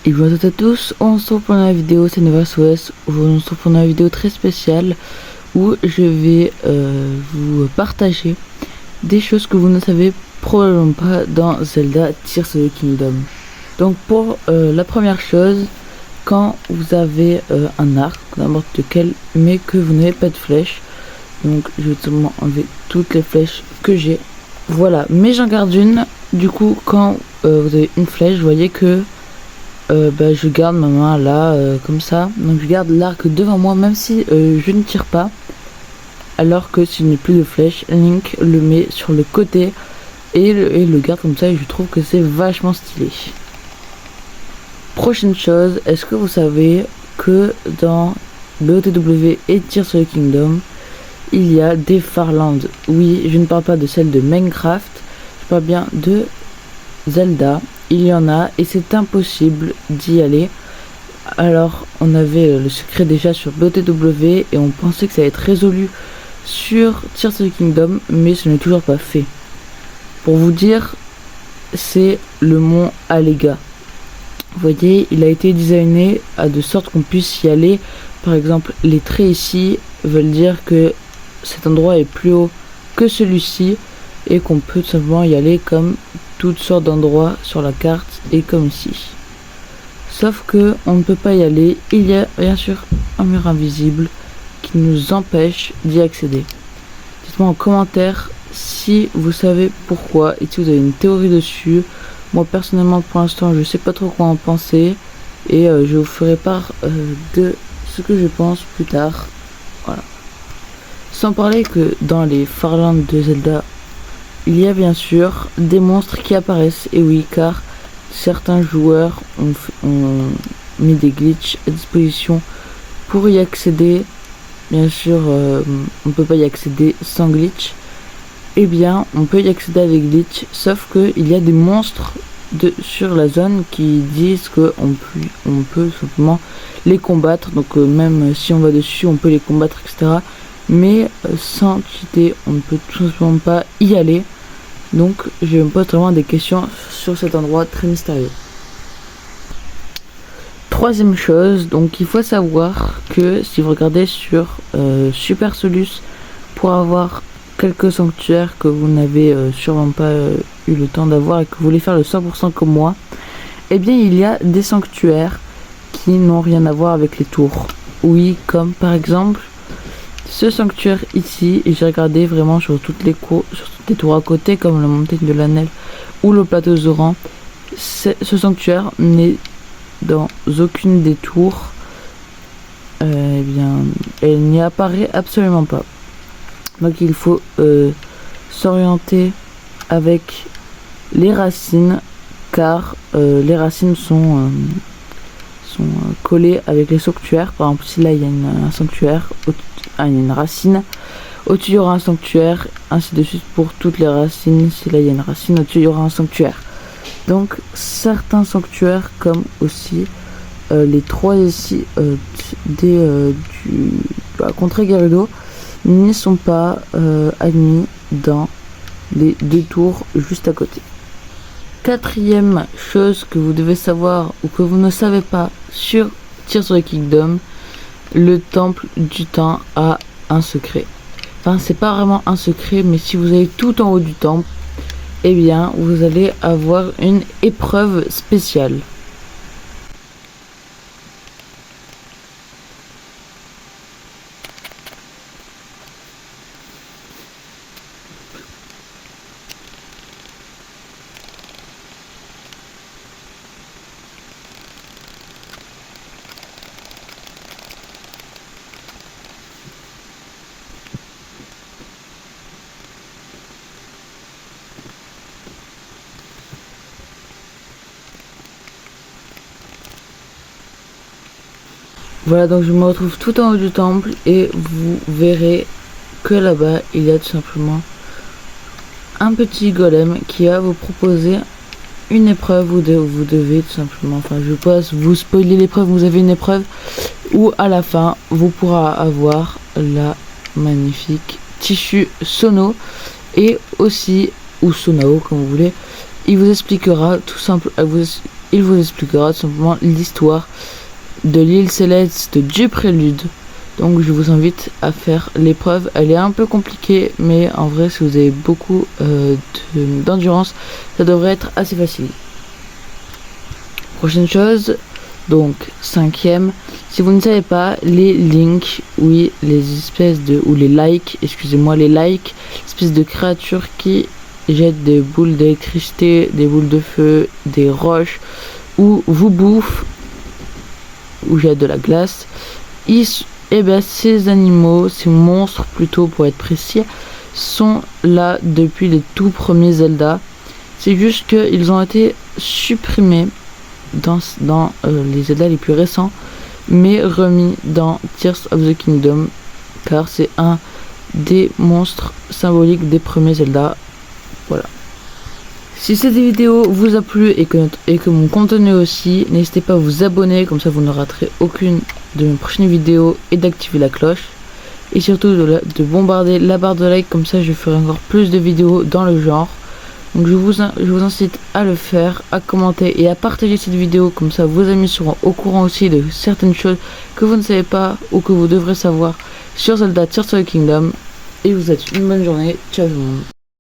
Et bonjour à tous, on se retrouve pour la vidéo, c'est NeverSOS. Aujourd'hui on se retrouve pour une vidéo très spéciale où je vais vous partager des choses que vous ne savez probablement pas dans Zelda Tears of the Kingdom. Donc pour la première chose, quand vous avez un arc, n'importe lequel, mais que vous n'avez pas de flèche, donc je vais tout simplement enlever toutes les flèches que j'ai. Voilà, mais j'en garde une. Du coup, quand vous avez une flèche, vous voyez que je garde ma main là, comme ça. Donc je garde l'arc devant moi, même si je ne tire pas. Alors que s'il n'y a plus de flèche, Link le met sur le côté et le garde comme ça. Et je trouve que c'est vachement stylé. Prochaine chose, est-ce que vous savez que dans BOTW et Tears of the Kingdom, il y a des Farlands? Oui, je ne parle pas de celle de Minecraft, je parle bien de Zelda. Il y en a et c'est impossible d'y aller. Alors on avait le secret déjà sur BOTW et on pensait que ça allait être résolu sur Tears of the Kingdom, mais ce n'est toujours pas fait. Pour vous dire, c'est le mont Alega. Vous voyez, il a été designé de sorte qu'on puisse y aller. Par exemple, les traits ici veulent dire que cet endroit est plus haut que celui-ci et qu'on peut tout simplement y aller comme toutes sortes d'endroits sur la carte et comme ici. Sauf que on ne peut pas y aller. Il y a bien sûr un mur invisible qui nous empêche d'y accéder. Dites-moi en commentaire si vous savez pourquoi et si vous avez une théorie dessus. Moi personnellement pour l'instant je sais pas trop quoi en penser et je vous ferai part de ce que je pense plus tard. Voilà. Sans parler que dans les Farlands de Zelda, il y a bien sûr des monstres qui apparaissent, et oui, car certains joueurs ont mis des glitches à disposition pour y accéder. Bien sûr, on ne peut pas y accéder sans glitch. Eh bien, on peut y accéder avec glitch, sauf qu'il y a des monstres sur la zone qui disent qu'on peut simplement les combattre. Donc même si on va dessus, on peut les combattre, etc. Mais sans cheater, on ne peut tout simplement pas y aller. Donc je me pose vraiment des questions sur cet endroit très mystérieux. Troisième chose, donc il faut savoir que si vous regardez sur Super Solus, pour avoir quelques sanctuaires que vous n'avez sûrement pas eu le temps d'avoir et que vous voulez faire le 100% comme moi, eh bien il y a des sanctuaires qui n'ont rien à voir avec les tours. Oui, comme par exemple ce sanctuaire ici, et j'ai regardé vraiment sur toutes les tours à côté, comme la montagne de l'Anel ou le plateau Zoran. Ce sanctuaire n'est dans aucune des tours. Eh bien, elle n'y apparaît absolument pas. Donc il faut s'orienter avec les racines, car les racines sont collées avec les sanctuaires. Par exemple, si là il y a un sanctuaire, il y a une racine, au-dessus il y aura un sanctuaire, ainsi de suite pour toutes les racines. Si là il y a une racine, au-dessus il y aura un sanctuaire. Donc certains sanctuaires, comme aussi les trois ici du contrée Gerudo, ne sont pas admis dans les deux tours juste à côté. Quatrième chose que vous devez savoir ou que vous ne savez pas sur Tears of the Kingdom, le temple du temps a un secret. Enfin, c'est pas vraiment un secret, mais si vous allez tout en haut du temple, eh bien vous allez avoir une épreuve spéciale. Voilà, donc je me retrouve tout en haut du temple et vous verrez que là-bas il y a tout simplement un petit golem qui va vous proposer une épreuve où vous devez tout simplement, enfin je passe vous spoiler l'épreuve, vous avez une épreuve où à la fin vous pourrez avoir la magnifique tissu Sono et aussi, ou Sonao comme vous voulez. Il vous expliquera tout simple, il vous expliquera tout simplement l'histoire de l'île céleste du prélude. Donc je vous invite à faire l'épreuve. Elle est un peu compliquée, mais en vrai si vous avez beaucoup d'endurance, ça devrait être assez facile. Prochaine chose, donc 5e, si vous ne savez pas, les links, oui, les espèces de, ou les likes, excusez-moi, les likes, espèces de créatures qui jettent des boules d'électricité, des boules de feu, des roches, ou vous bouffent, ou jettent de la glace. Et bien ces animaux, ces monstres plutôt pour être précis, sont là depuis les tout premiers Zelda. C'est juste qu'ils ont été supprimés dans les Zelda les plus récents, mais remis dans Tears of the Kingdom, car c'est un des monstres symboliques des premiers Zelda. Voilà. Si cette vidéo vous a plu et que mon contenu aussi, n'hésitez pas à vous abonner, comme ça vous ne raterez aucune de mes prochaines vidéos, et d'activer la cloche. Et surtout de bombarder la barre de like, comme ça je ferai encore plus de vidéos dans le genre. Donc je vous incite à le faire, à commenter et à partager cette vidéo, comme ça vos amis seront au courant aussi de certaines choses que vous ne savez pas ou que vous devrez savoir sur Zelda Tears of the Kingdom. Et vous êtes une bonne journée, ciao tout le monde.